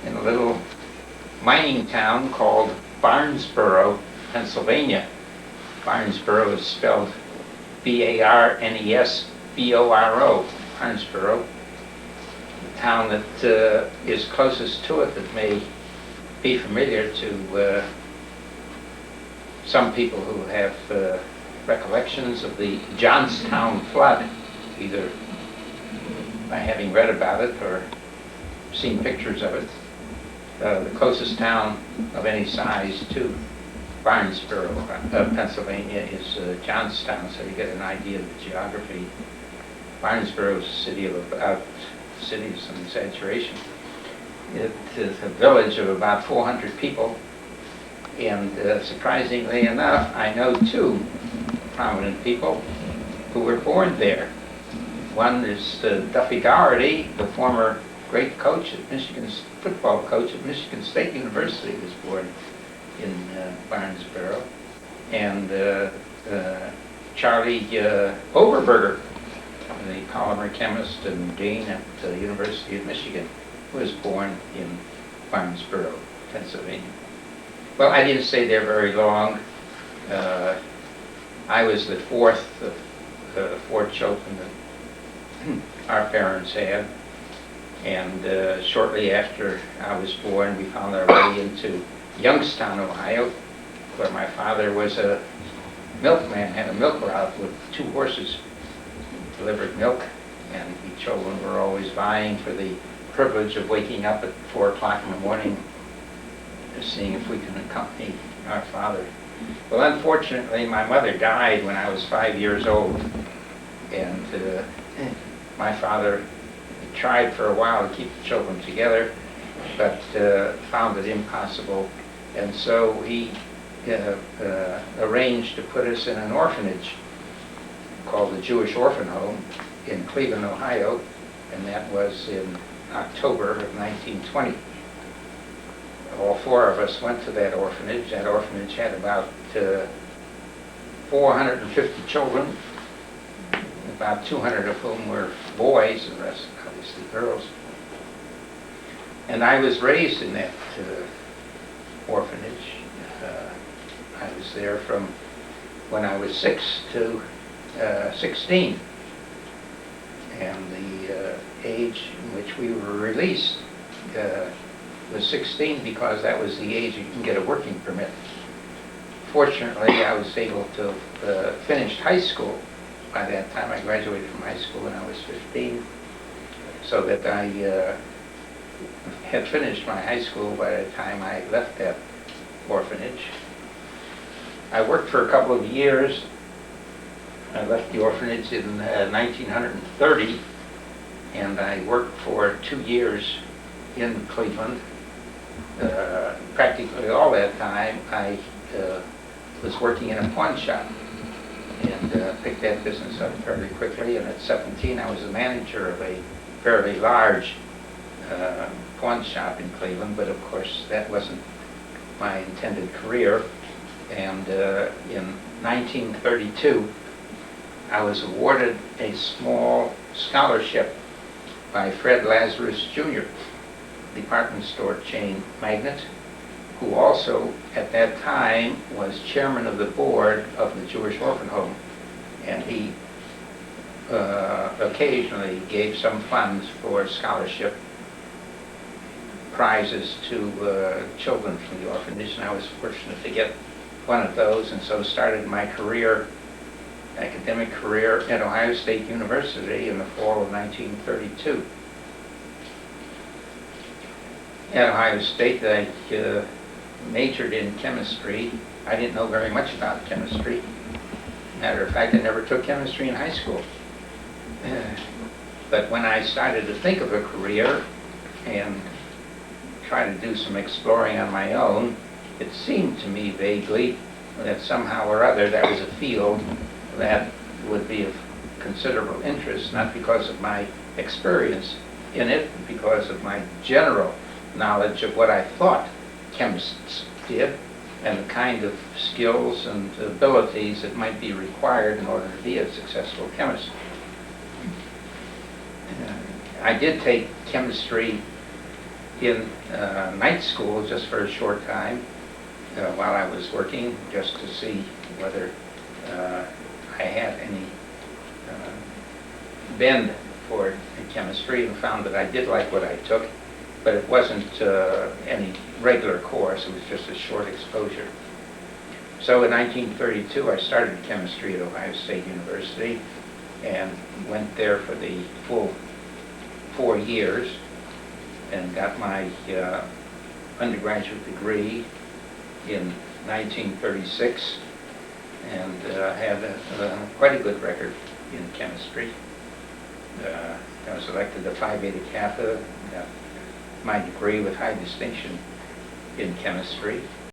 in a little mining town called Barnesboro, Pennsylvania. Barnesboro is spelled Barnesboro, Barnesboro. The town that is closest to it that may be familiar to some people who have recollections of the Johnstown flood, either by having read about it or seen pictures of it. The closest town of any size to Barnesboro, Pennsylvania is Johnstown, so you get an idea of the geography. Barnesboro is a city of about, city is an exaggeration. It is a village of about 400 people, and surprisingly enough, I know two prominent people who were born there. One is Duffy Daugherty, the former great coach at Michigan's football coach at Michigan State University, was born in Barnesboro, and Charlie Overberger, the polymer chemist and dean at the University of Michigan, was born in Barnesboro, Pennsylvania. Well, I didn't stay there very long. I was the fourth of four children that our parents had, and shortly after I was born, we found our way into Youngstown, Ohio, where my father was a milkman, had a milk route with two horses, delivered milk, and we children were always vying for the privilege of waking up at 4 o'clock in the morning, seeing if we can accompany our father. Well, unfortunately, my mother died when I was 5 years old, and my father tried for a while to keep the children together, but found it impossible, and so he arranged to put us in an orphanage called the Jewish Orphan Home in Cleveland, Ohio, and that was in October of 1920. All four of us went to that orphanage. That orphanage had about 450 children, about 200 of whom were boys, and the rest obviously girls. And I was raised in that orphanage. I was there from when I was 6 to 16. And the age in which we were released was 16 because that was the age you can get a working permit. Fortunately, I was able to finish high school by that time. I graduated from high school when I was 15, so that I had finished my high school by the time I left that orphanage. I worked for a couple of years. I left the orphanage in 1930, and I worked for 2 years in Cleveland. Practically all that time, I was working in a pawn shop, and picked that business up fairly quickly. And at 17, I was the manager of a fairly large pawn shop in Cleveland, but of course that wasn't my intended career. And in 1932, I was awarded a small scholarship by Fred Lazarus Jr., department store chain magnate, who also at that time was chairman of the board of the Jewish Orphan Home, and he occasionally gave some funds for scholarship prizes to children from the orphanage, and I was fortunate to get one of those, and so started my career, academic career at Ohio State University in the fall of 1932. At Ohio State, I majored in chemistry. I didn't know very much about chemistry. Matter of fact, I never took chemistry in high school. But when I started to think of a career and try to do some exploring on my own, it seemed to me vaguely that somehow or other that was a field that would be of considerable interest, not because of my experience in it, but because of my general knowledge of what I thought chemists did and the kind of skills and abilities that might be required in order to be a successful chemist. I did take chemistry in night school just for a short time while I was working, just to see whether I had any bend for chemistry, and found that I did like what I took, but it wasn't any regular course, it was just a short exposure. So in 1932 I started chemistry at Ohio State University and went there for the full 4 years and got my undergraduate degree in 1936 and had quite a good record in chemistry. I was elected to Phi Beta Kappa, got my degree with high distinction in chemistry.